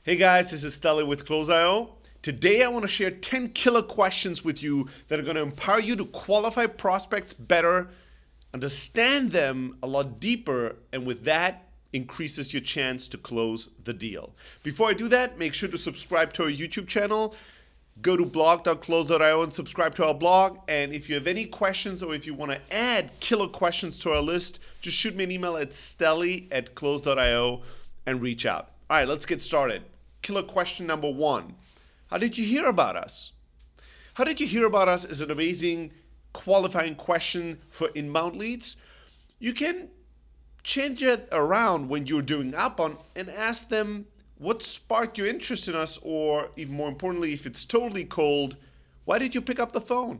Hey guys, this is Stelly with Close.io. Today I want to share 10 killer questions with you that are going to empower you to qualify prospects better, understand them a lot deeper, and with that, increases your chance to close the deal. Before I do that, make sure to subscribe to our YouTube channel. Go to blog.close.io and subscribe to our blog. And if you have any questions or if you want to add killer questions to our list, just shoot me an email at stelly@close.io and reach out. All right, let's get started. Killer question number one. How did you hear about us? How did you hear about us is an amazing qualifying question for inbound leads. You can change it around when you're doing outbound and ask them what sparked your interest in us, or even more importantly, if it's totally cold, why did you pick up the phone?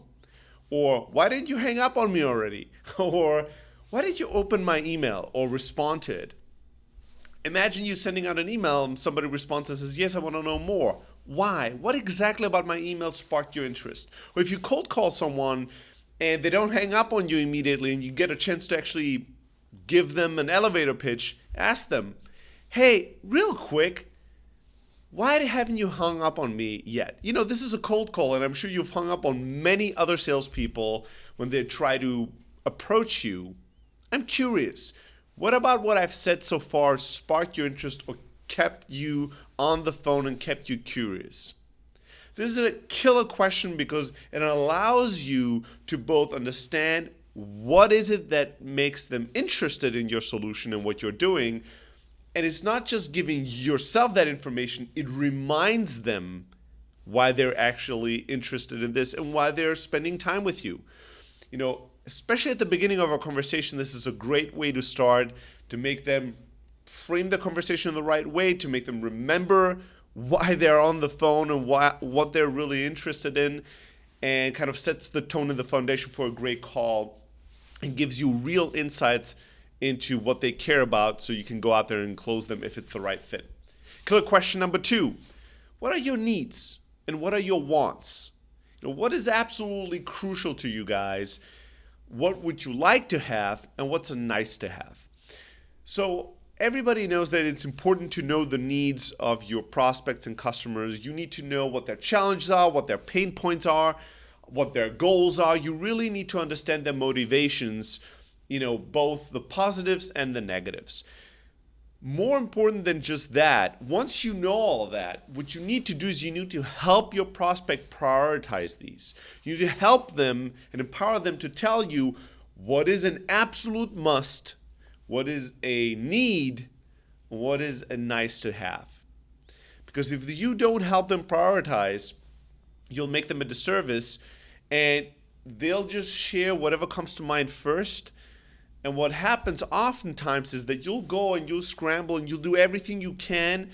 Or why didn't you hang up on me already? Or why did you open my email or respond to it? Imagine you sending out an email and somebody responds and says, yes, I want to know more. Why? What exactly about my email sparked your interest? Or if you cold call someone and they don't hang up on you immediately and you get a chance to actually give them an elevator pitch, ask them, hey, real quick, why haven't you hung up on me yet? You know, this is a cold call, and I'm sure you've hung up on many other salespeople when they try to approach you. I'm curious. What about what I've said so far sparked your interest or kept you on the phone and kept you curious? This is a killer question because it allows you to both understand what is it that makes them interested in your solution and what you're doing. And it's not just giving yourself that information, it reminds them why they're actually interested in this and why they're spending time with you. You know, especially at the beginning of our conversation, this is a great way to start, to make them frame the conversation in the right way, to make them remember why they're on the phone and what they're really interested in, and kind of sets the tone and the foundation for a great call and gives you real insights into what they care about so you can go out there and close them if it's the right fit. Killer question number two. What are your needs and what are your wants? You know, what is absolutely crucial to you guys? What would you like to have, and what's a nice to have? So everybody knows that it's important to know the needs of your prospects and customers. You need to know what their challenges are, what their pain points are, what their goals are. You really need to understand their motivations, you know, both the positives and the negatives. More important than just that, once you know all of that, what you need to do is you need to help your prospect prioritize these. You need to help them and empower them to tell you what is an absolute must, what is a need, what is a nice to have. Because if you don't help them prioritize, you'll make them a disservice and they'll just share whatever comes to mind first. And what happens oftentimes is that you'll go and you'll scramble and you'll do everything you can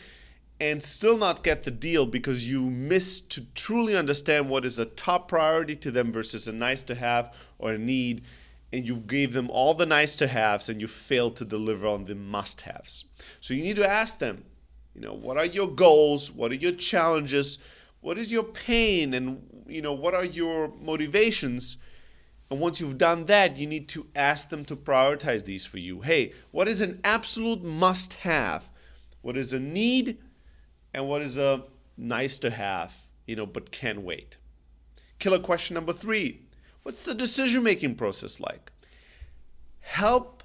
and still not get the deal because you miss to truly understand what is a top priority to them versus a nice to have or a need. And you gave them all the nice to haves and you failed to deliver on the must haves. So you need to ask them, you know, what are your goals? What are your challenges? What is your pain? And, you know, what are your motivations? And once you've done that, you need to ask them to prioritize these for you. Hey, what is an absolute must-have? What is a need? And what is a nice to have, you know, but can wait? Killer question number three. What's the decision-making process like? Help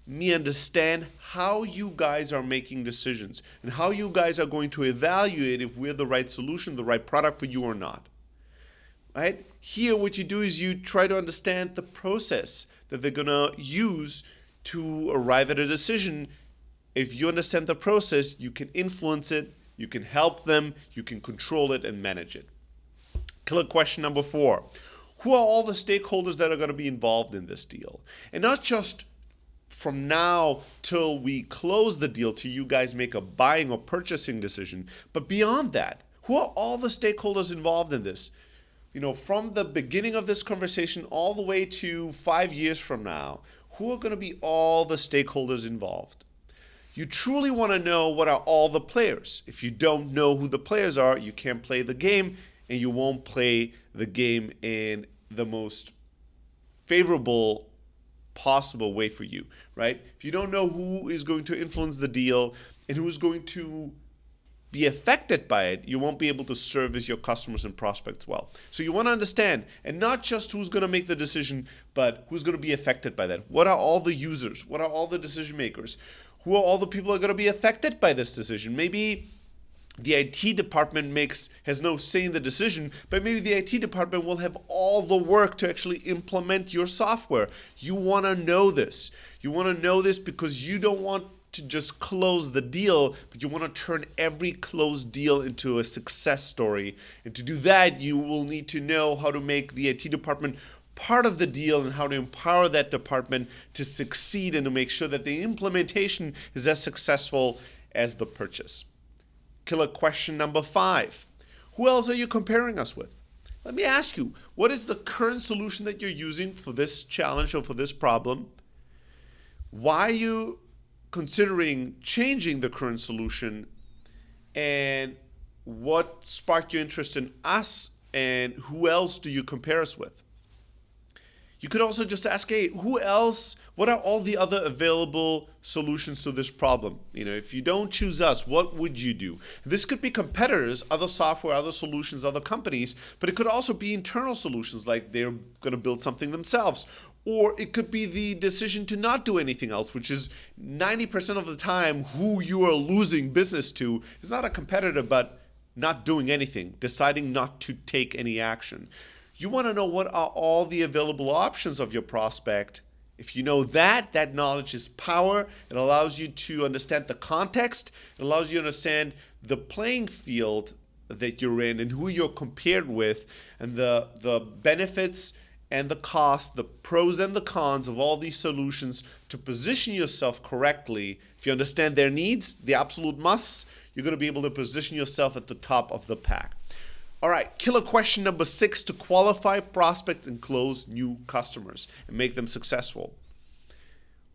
me understand how you guys are making decisions and how you guys are going to evaluate if we're the right solution, the right product for you or not. Right? Here, what you do is you try to understand the process that they're going to use to arrive at a decision. If you understand the process, you can influence it, you can help them, you can control it and manage it. Killer question number four. Who are all the stakeholders that are going to be involved in this deal? And not just from now till we close the deal, till you guys make a buying or purchasing decision, but beyond that, who are all the stakeholders involved in this? You know, from the beginning of this conversation all the way to 5 years from now, who are going to be all the stakeholders involved? You truly want to know what are all the players. If you don't know who the players are, you can't play the game, and you won't play the game in the most favorable possible way for you, right? If you don't know who is going to influence the deal and who is going to be affected by it, you won't be able to service your customers and prospects well. So you want to understand, and not just who's going to make the decision, but who's going to be affected by that. What are all the users? What are all the decision makers? Who are all the people that are going to be affected by this decision? Maybe the IT department has no say in the decision, but maybe the IT department will have all the work to actually implement your software. You want to know this. You want to know this because you don't want to just close the deal, but you want to turn every closed deal into a success story. And to do that, you will need to know how to make the IT department part of the deal and how to empower that department to succeed and to make sure that the implementation is as successful as the purchase. Killer question number 5. Who else are you comparing us with? Let me ask you, what is the current solution that you're using for this challenge or for this problem? Why are you considering changing the current solution? And what sparked your interest in us? And who else do you compare us with? You could also just ask, hey, who else? What are all the other available solutions to this problem? If you don't choose us, what would you do? This could be competitors, other software, other solutions, other companies, but it could also be internal solutions, like they're going to build something themselves. Or it could be the decision to not do anything else, which is 90% of the time who you are losing business to is not a competitor, but not doing anything, deciding not to take any action. You want to know what are all the available options of your prospect. If you know that knowledge is power. It allows you to understand the context. It allows you to understand the playing field that you're in and who you're compared with and the benefits and the costs, the pros and the cons of all these solutions to position yourself correctly. If you understand their needs, the absolute musts, you're going to be able to position yourself at the top of the pack. All right, killer question number 6 to qualify prospects and close new customers and make them successful.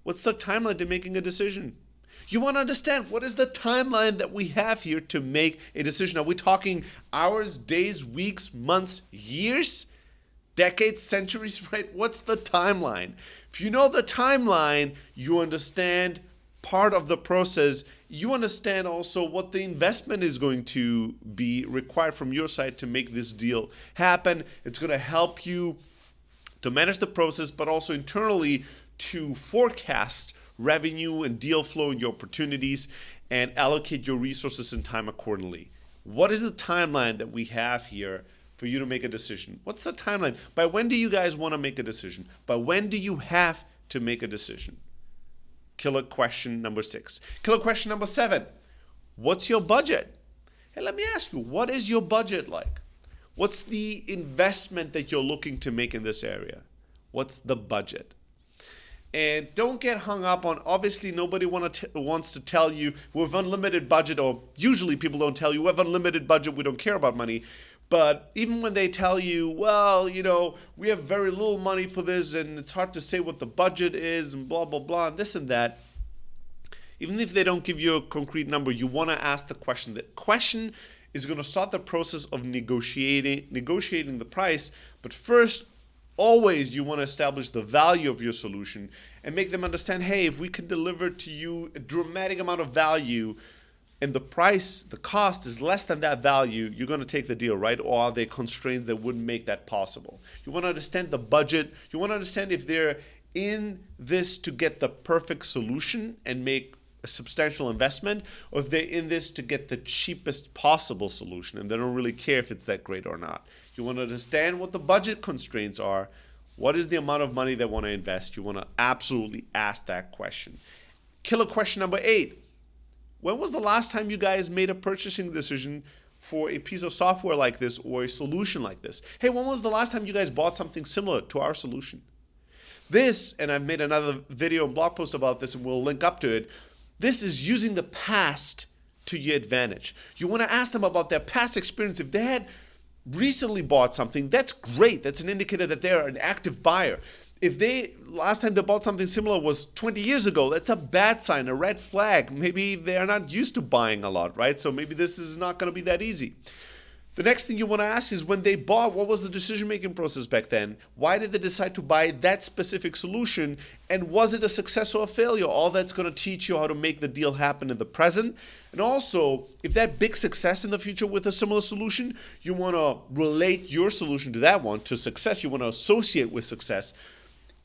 What's the timeline to making a decision? You want to understand what is the timeline that we have here to make a decision. Are we talking hours, days, weeks, months, years, decades, centuries, right? What's the timeline? If you know the timeline, you understand part of the process. You understand also what the investment is going to be required from your side to make this deal happen. It's going to help you to manage the process, but also internally to forecast revenue and deal flow and your opportunities and allocate your resources and time accordingly. What is the timeline that we have here for you to make a decision? What's the timeline? By when do you guys want to make a decision? By when do you have to make a decision? Killer question number 6. Killer question number 7. What's your budget? Hey, let me ask you, what is your budget like? What's the investment that you're looking to make in this area? What's the budget? And don't get hung up on, obviously nobody wants to tell you we have unlimited budget, or usually people don't tell you we have unlimited budget, we don't care about money. But even when they tell you, well, we have very little money for this and it's hard to say what the budget is and blah, blah, blah, and this and that, even if they don't give you a concrete number, you want to ask the question. The question is going to start the process of negotiating the price. But first, always you want to establish the value of your solution and make them understand, hey, if we can deliver to you a dramatic amount of value, and the price, the cost is less than that value, you're going to take the deal, right? Or are there constraints that wouldn't make that possible? You want to understand the budget. You want to understand if they're in this to get the perfect solution and make a substantial investment, or if they're in this to get the cheapest possible solution and they don't really care if it's that great or not. You want to understand what the budget constraints are. What is the amount of money they want to invest? You want to absolutely ask that question. Killer question number 8. When was the last time you guys made a purchasing decision for a piece of software like this or a solution like this? Hey, when was the last time you guys bought something similar to our solution? This, and I've made another video and blog post about this and we'll link up to it, this is using the past to your advantage. You want to ask them about their past experience. If they had recently bought something, that's great. That's an indicator that they're an active buyer. If last time they bought something similar was 20 years ago, that's a bad sign, a red flag. Maybe they're not used to buying a lot, right? So maybe this is not going to be that easy. The next thing you want to ask is, when they bought, what was the decision-making process back then? Why did they decide to buy that specific solution? And was it a success or a failure? All that's going to teach you how to make the deal happen in the present. And also, if that big success in the future with a similar solution, you want to relate your solution to that one, to success. You want to associate with success.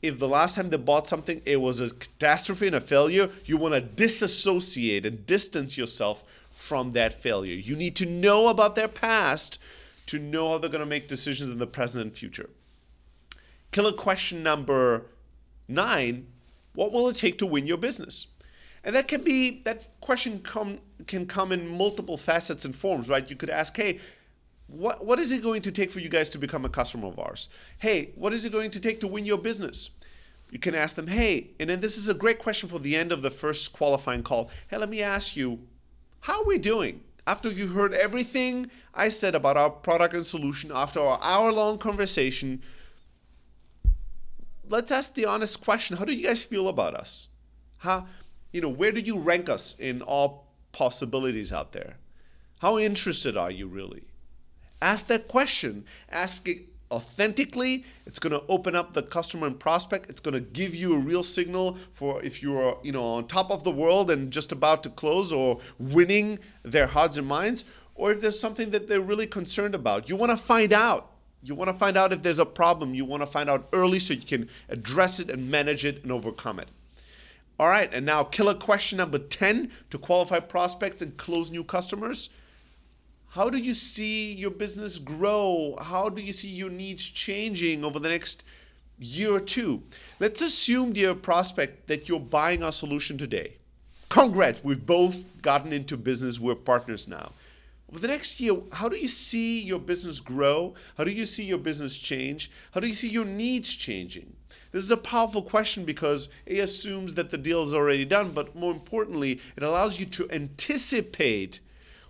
If the last time they bought something, it was a catastrophe and a failure, you want to disassociate and distance yourself from that failure. You need to know about their past to know how they're going to make decisions in the present and future. Killer question number 9, what will it take to win your business? And that question can come in multiple facets and forms, right? You could ask, hey, what is it going to take for you guys to become a customer of ours? Hey, what is it going to take to win your business? You can ask them, hey, and then this is a great question for the end of the first qualifying call. Hey, let me ask you, how are we doing? After you heard everything I said about our product and solution, after our hour-long conversation, let's ask the honest question. How do you guys feel about us? Where do you rank us in all possibilities out there? How interested are you really? Ask that question. Ask it authentically. It's going to open up the customer and prospect. It's going to give you a real signal for if you're on top of the world and just about to close or winning their hearts and minds, or if there's something that they're really concerned about. You want to find out. You want to find out if there's a problem. You want to find out early so you can address it and manage it and overcome it. All right, and now killer question number 10 to qualify prospects and close new customers. How do you see your business grow? How do you see your needs changing over the next year or two? Let's assume, dear prospect, that you're buying our solution today. Congrats, we've both gotten into business. We're partners now. Over the next year, how do you see your business grow? How do you see your business change? How do you see your needs changing? This is a powerful question because it assumes that the deal is already done, but more importantly, it allows you to anticipate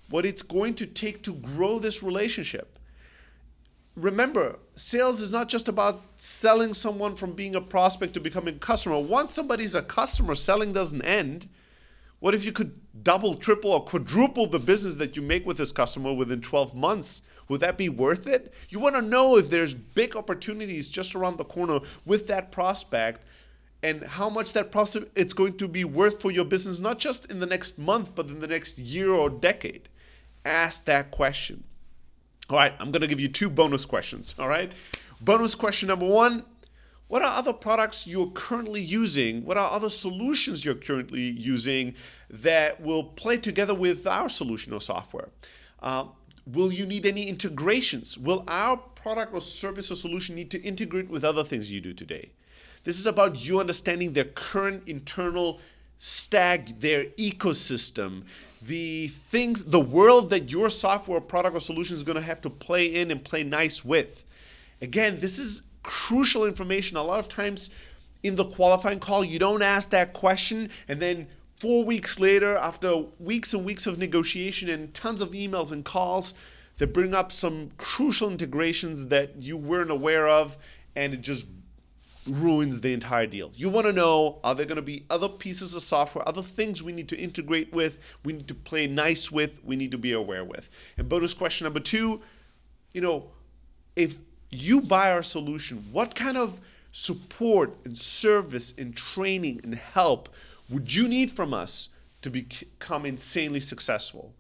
what it's going to take to grow this relationship. Remember, sales is not just about selling someone from being a prospect to becoming a customer. Once somebody's a customer, selling doesn't end. What if you could double, triple, or quadruple the business that you make with this customer within 12 months? Would that be worth it? You want to know if there's big opportunities just around the corner with that prospect and how much that prospect it's going to be worth for your business, not just in the next month, but in the next year or decade. Ask that question. All right, I'm going to give you 2 bonus questions, all right? Bonus question number 1, what are other products you're currently using? What are other solutions you're currently using that will play together with our solution or software? Will you need any integrations? Will our product or service or solution need to integrate with other things you do today? This is about you understanding their current internal stack, their ecosystem, the things, the world that your software, product, or solution is going to have to play in and play nice with. Again, this is crucial information. A lot of times in the qualifying call, you don't ask that question, and then 4 weeks later, after weeks and weeks of negotiation and tons of emails and calls, they bring up some crucial integrations that you weren't aware of, and it just ruins the entire deal. You want to know, are there going to be other pieces of software, other things we need to integrate with, we need to play nice with, we need to be aware with. And bonus question number 2, if you buy our solution, what kind of support and service and training and help would you need from us to become insanely successful?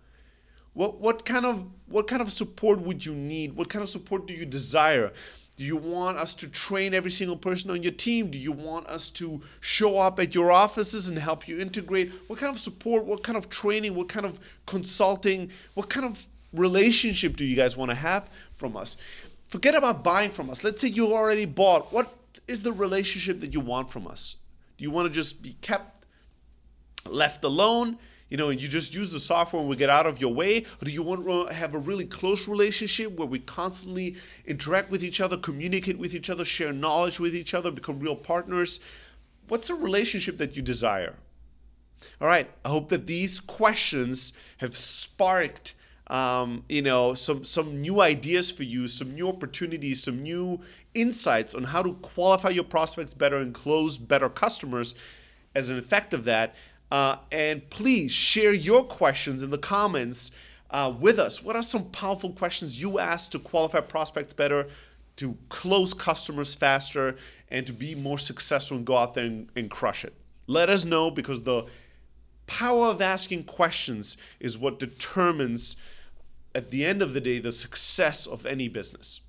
What kind of support would you need? What kind of support do you desire? Do you want us to train every single person on your team? Do you want us to show up at your offices and help you integrate? What kind of support, what kind of training, what kind of consulting, what kind of relationship do you guys want to have from us? Forget about buying from us. Let's say you already bought. What is the relationship that you want from us? Do you want to just be left alone, and you just use the software and we get out of your way? Or do you want to have a really close relationship where we constantly interact with each other, communicate with each other, share knowledge with each other, become real partners? What's the relationship that you desire? All right, I hope that these questions have sparked some new ideas for you, some new opportunities, some new insights on how to qualify your prospects better and close better customers as an effect of that. And please share your questions in the comments. with us. What are some powerful questions you ask to qualify prospects better, to close customers faster, and to be more successful and go out there and crush it? Let us know, because the power of asking questions is what determines, at the end of the day, the success of any business.